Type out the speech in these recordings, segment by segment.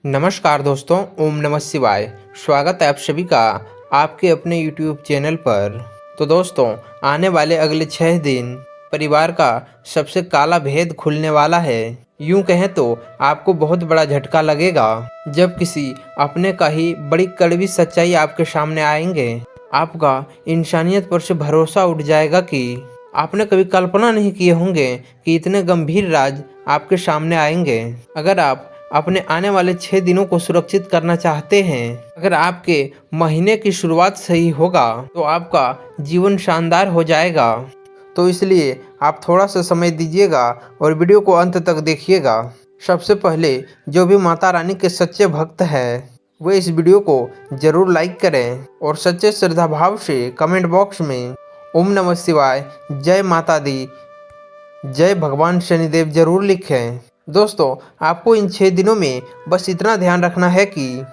नमस्कार दोस्तों, ओम नमः शिवाय। स्वागत है आप सभी का आपके अपने YouTube चैनल पर। तो दोस्तों, आने वाले अगले 6 दिन परिवार का सबसे काला भेद खुलने वाला है। यूं कहें तो आपको बहुत बड़ा झटका लगेगा जब किसी अपने का ही बड़ी कड़वी सच्चाई आपके सामने आएंगे। आपका इंसानियत पर से भरोसा उठ जाएगा कि आपने कभी कल्पना नहीं किए होंगे कि इतने गंभीर राज आपके सामने आएंगे। अगर आप अपने आने वाले 6 दिनों को सुरक्षित करना चाहते हैं, अगर आपके महीने की शुरुआत सही होगा तो आपका जीवन शानदार हो जाएगा। तो इसलिए आप थोड़ा सा समय दीजिएगा और वीडियो को अंत तक देखिएगा। सबसे पहले जो भी माता रानी के सच्चे भक्त हैं वे इस वीडियो को जरूर लाइक करें और सच्चे श्रद्धा भाव से कमेंट बॉक्स में ओम नमः शिवाय, जय माता दी, जय भगवान शनिदेव जरूर लिखें। दोस्तों, आपको इन 6 दिनों में बस इतना ध्यान रखना है कि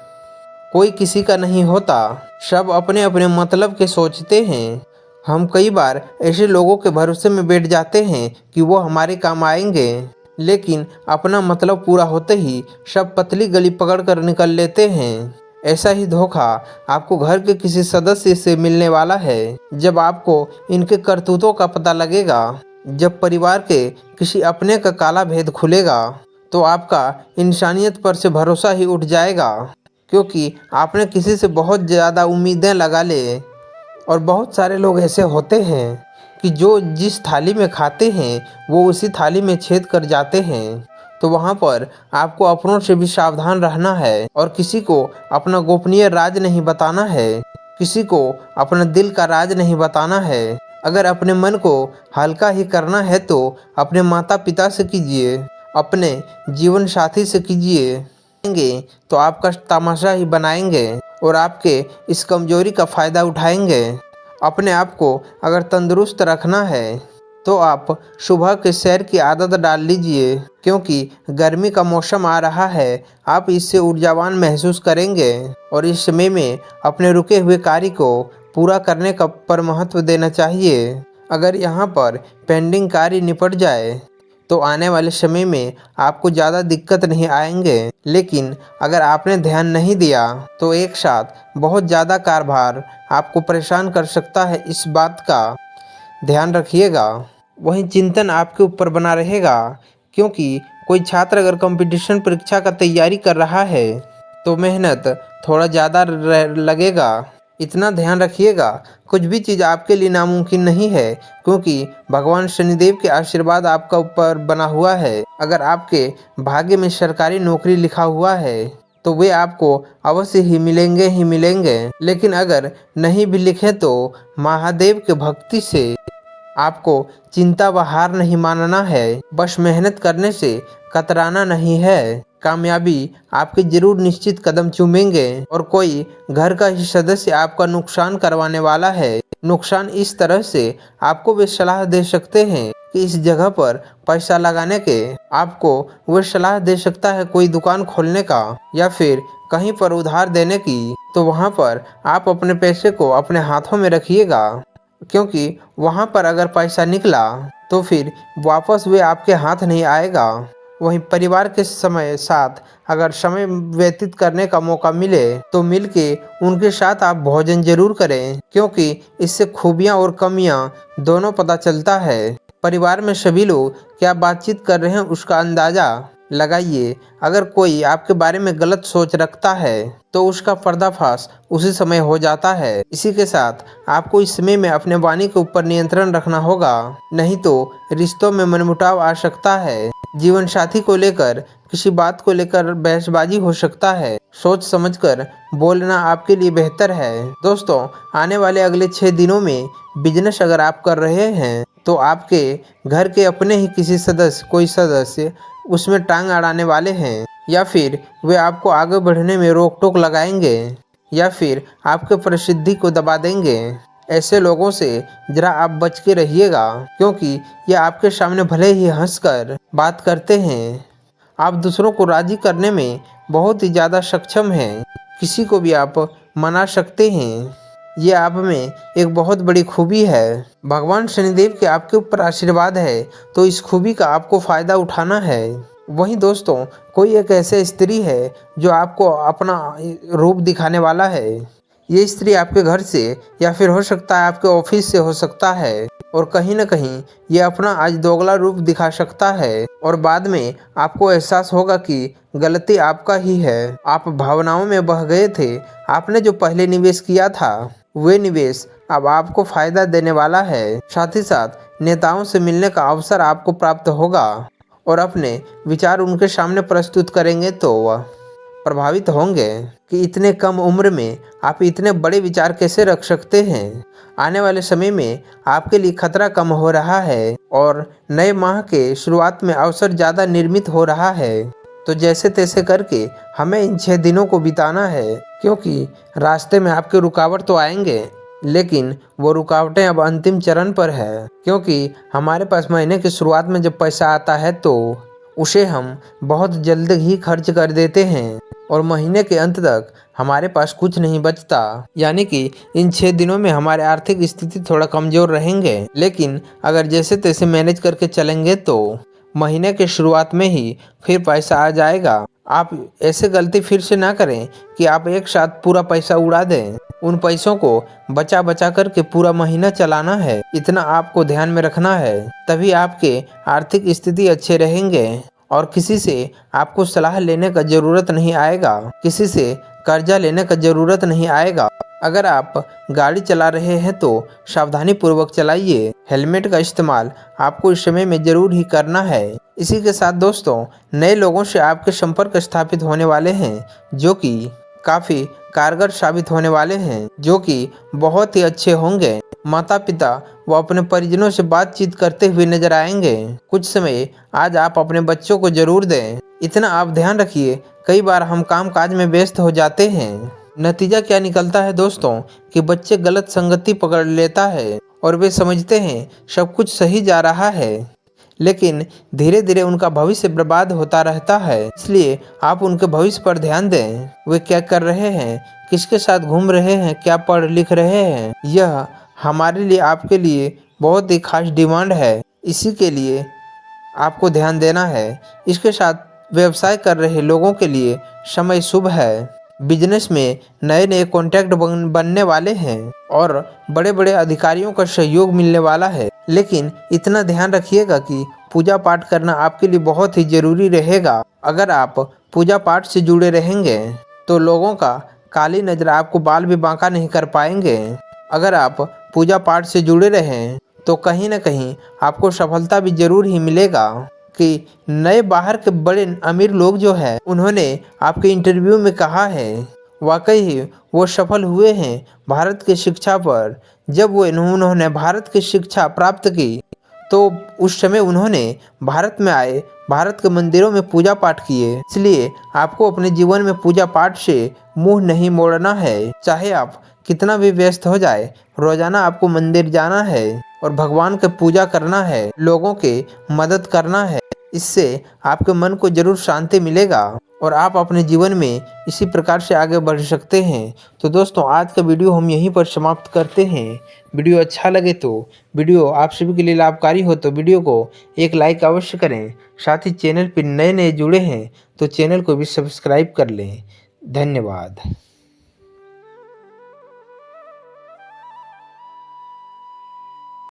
कोई किसी का नहीं होता, सब अपने अपने मतलब के सोचते हैं। हम कई बार ऐसे लोगों के भरोसे में बैठ जाते हैं कि वो हमारे काम आएंगे, लेकिन अपना मतलब पूरा होते ही सब पतली गली पकड़ कर निकल लेते हैं। ऐसा ही धोखा आपको घर के किसी सदस्य से मिलने वाला है। जब आपको इनके करतूतों का पता लगेगा, जब परिवार के किसी अपने का काला भेद खुलेगा, तो आपका इंसानियत पर से भरोसा ही उठ जाएगा, क्योंकि आपने किसी से बहुत ज़्यादा उम्मीदें लगा ले। और बहुत सारे लोग ऐसे होते हैं कि जो जिस थाली में खाते हैं वो उसी थाली में छेद कर जाते हैं। तो वहाँ पर आपको अपनों से भी सावधान रहना है और किसी को अपना गोपनीय राज नहीं बताना है, किसी को अपना दिल का राज नहीं बताना है। अगर अपने मन को हल्का ही करना है तो अपने माता पिता से कीजिए, अपने जीवन साथी से कीजिए। तो आपका तमाशा ही बनाएंगे और आपके इस कमजोरी का फ़ायदा उठाएंगे। अपने आप को अगर तंदुरुस्त रखना है तो आप सुबह के सैर की आदत डाल लीजिए, क्योंकि गर्मी का मौसम आ रहा है। आप इससे ऊर्जावान महसूस करेंगे और इस समय में अपने रुके हुए कार्य को पूरा करने का पर महत्व देना चाहिए। अगर यहाँ पर पेंडिंग कार्य निपट जाए तो आने वाले समय में आपको ज़्यादा दिक्कत नहीं आएंगे, लेकिन अगर आपने ध्यान नहीं दिया तो एक साथ बहुत ज़्यादा कार्यभार आपको परेशान कर सकता है। इस बात का ध्यान रखिएगा। वहीं चिंतन आपके ऊपर बना रहेगा, क्योंकि कोई छात्र अगर कंपटीशन परीक्षा का तैयारी कर रहा है तो मेहनत थोड़ा ज़्यादा लगेगा। इतना ध्यान रखिएगा, कुछ भी चीज़ आपके लिए नामुमकिन नहीं है, क्योंकि भगवान शनिदेव के आशीर्वाद आपका ऊपर बना हुआ है। अगर आपके भाग्य में सरकारी नौकरी लिखा हुआ है तो वे आपको अवश्य ही मिलेंगे। लेकिन अगर नहीं भी लिखे तो महादेव के भक्ति से आपको चिंता व हार नहीं मानना है, बस मेहनत करने से कतराना नहीं है। कामयाबी आपके जरूर निश्चित कदम चूमेंगे और कोई घर का ही सदस्य आपका नुकसान करवाने वाला है। नुकसान इस तरह से आपको वे सलाह दे सकते हैं कि इस जगह पर पैसा लगाने के, आपको वे सलाह दे सकता है कोई दुकान खोलने का या फिर कहीं पर उधार देने की। तो वहाँ पर आप अपने पैसे को अपने हाथों में रखिएगा, क्योंकि वहाँ पर अगर पैसा निकला तो फिर वापस वे आपके हाथ नहीं आएगा। वहीं परिवार के साथ अगर समय व्यतीत करने का मौका मिले तो मिलके उनके साथ आप भोजन जरूर करें, क्योंकि इससे खूबियाँ और कमियाँ दोनों पता चलता है। परिवार में सभी लोग क्या बातचीत कर रहे हैं उसका अंदाज़ा लगाइए। अगर कोई आपके बारे में गलत सोच रखता है तो उसका पर्दाफाश उसी समय हो जाता है। इसी के साथ आपको इस समय में अपने वाणी के ऊपर नियंत्रण रखना होगा, नहीं तो रिश्तों में मनमुटाव आ सकता है। जीवन साथी को लेकर किसी बात को लेकर बहसबाजी हो सकता है। सोच समझकर बोलना आपके लिए बेहतर है। दोस्तों, आने वाले अगले 6 दिनों में बिजनेस अगर आप कर रहे हैं तो आपके घर के अपने ही किसी कोई सदस्य उसमें टांग अड़ाने वाले हैं, या फिर वे आपको आगे बढ़ने में रोक टोक लगाएंगे, या फिर आपके प्रसिद्धि को दबा देंगे। ऐसे लोगों से जरा आप बच के रहिएगा, क्योंकि ये आपके सामने भले ही हंसकर बात करते हैं, आप दूसरों को राजी करने में बहुत ही ज़्यादा सक्षम हैं। किसी को भी आप मना सकते हैं। ये आप में एक बहुत बड़ी खूबी है। भगवान शनिदेव के आपके ऊपर आशीर्वाद है, तो इस खूबी का आपको फ़ायदा उठाना है। वहीं दोस्तों कोई एक ऐसी स्त्री है जो आपको अपना रूप दिखाने वाला है। ये स्त्री आपके घर से या फिर हो सकता है आपके ऑफिस से हो सकता है, और कहीं न कहीं ये अपना आज दोगला रूप दिखा सकता है और बाद में आपको एहसास होगा कि गलती आपका ही है। आप भावनाओं में बह गए थे। आपने जो पहले निवेश किया था वे निवेश अब आपको फायदा देने वाला है। साथ ही साथ नेताओं से मिलने का अवसर आपको प्राप्त होगा और अपने विचार उनके सामने प्रस्तुत करेंगे तो वह प्रभावित होंगे कि इतने कम उम्र में आप इतने बड़े विचार कैसे रख सकते हैं। आने वाले समय में आपके लिए खतरा कम हो रहा है और नए माह के शुरुआत में अवसर ज़्यादा निर्मित हो रहा है। तो जैसे तैसे करके हमें इन 6 दिनों को बिताना है, क्योंकि रास्ते में आपके रुकावट तो आएंगे, लेकिन वो रुकावटें अब अंतिम चरण पर है। क्योंकि हमारे पास महीने की शुरुआत में जब पैसा आता है तो उसे हम बहुत जल्द ही खर्च कर देते हैं और महीने के अंत तक हमारे पास कुछ नहीं बचता। यानी कि इन 6 दिनों में हमारे आर्थिक स्थिति थोड़ा कमज़ोर रहेंगे, लेकिन अगर जैसे तैसे मैनेज करके चलेंगे तो महीने के शुरुआत में ही फिर पैसा आ जाएगा। आप ऐसे गलती फिर से ना करें कि आप एक साथ पूरा पैसा उड़ा दें। उन पैसों को बचा बचा करके पूरा महीना चलाना है, इतना आपको ध्यान में रखना है। तभी आपके आर्थिक स्थिति अच्छे रहेंगे और किसी से आपको सलाह लेने का ज़रूरत नहीं आएगा, किसी से कर्जा लेने का ज़रूरत नहीं आएगा। अगर आप गाड़ी चला रहे हैं तो सावधानी पूर्वक चलाइए। हेलमेट का इस्तेमाल आपको इस समय में ज़रूर ही करना है। इसी के साथ दोस्तों नए लोगों से आपके संपर्क स्थापित होने वाले हैं, जो कि काफ़ी कारगर साबित होने वाले हैं, जो कि बहुत ही अच्छे होंगे। माता पिता वो अपने परिजनों से बातचीत करते हुए नजर आएंगे। कुछ समय आज आप अपने बच्चों को जरूर दें। इतना आप ध्यान रखिए, कई बार हम काम काज में व्यस्त हो जाते हैं। नतीजा क्या निकलता है दोस्तों कि बच्चे गलत संगति पकड़ लेता है और वे समझते हैं सब कुछ सही जा रहा है, लेकिन धीरे धीरे उनका भविष्य बर्बाद होता रहता है। इसलिए आप उनके भविष्य पर ध्यान दें। वे क्या कर रहे हैं, किसके साथ घूम रहे हैं, क्या पढ़ लिख रहे हैं, यह हमारे लिए आपके लिए बहुत ही खास डिमांड है। इसी के लिए आपको ध्यान देना है। इसके साथ व्यवसाय कर रहे लोगों के लिए समय शुभ है। बिजनेस में नए नए कॉन्टैक्ट बनने वाले हैं और बड़े बड़े अधिकारियों का सहयोग मिलने वाला है। लेकिन इतना ध्यान रखिएगा कि पूजा पाठ करना आपके लिए बहुत ही जरूरी रहेगा। अगर आप पूजा पाठ से जुड़े रहेंगे तो लोगों का काली नज़र आपको बाल भी बांका नहीं कर पाएंगे। अगर आप पूजा पाठ से जुड़े रहें तो कहीं ना कहीं आपको सफलता भी जरूर ही मिलेगा। कि नए बाहर के बड़े अमीर लोग जो है उन्होंने आपके इंटरव्यू में कहा है, वाकई ही वो सफल हुए हैं भारत की शिक्षा पर। जब उन्होंने भारत की शिक्षा प्राप्त की तो उस समय उन्होंने भारत में आए, भारत के मंदिरों में पूजा पाठ किए। इसलिए आपको अपने जीवन में पूजा पाठ से मुंह नहीं मोड़ना है। चाहे आप कितना भी व्यस्त हो जाए, रोजाना आपको मंदिर जाना है और भगवान की पूजा करना है, लोगों के मदद करना है। इससे आपके मन को जरूर शांति मिलेगा और आप अपने जीवन में इसी प्रकार से आगे बढ़ सकते हैं। तो दोस्तों आज का वीडियो हम यहीं पर समाप्त करते हैं। वीडियो अच्छा लगे तो, वीडियो आप सभी के लिए लाभकारी हो तो वीडियो को एक लाइक अवश्य करें। साथ ही चैनल पर नए नए जुड़े हैं तो चैनल को भी सब्सक्राइब कर लें। धन्यवाद।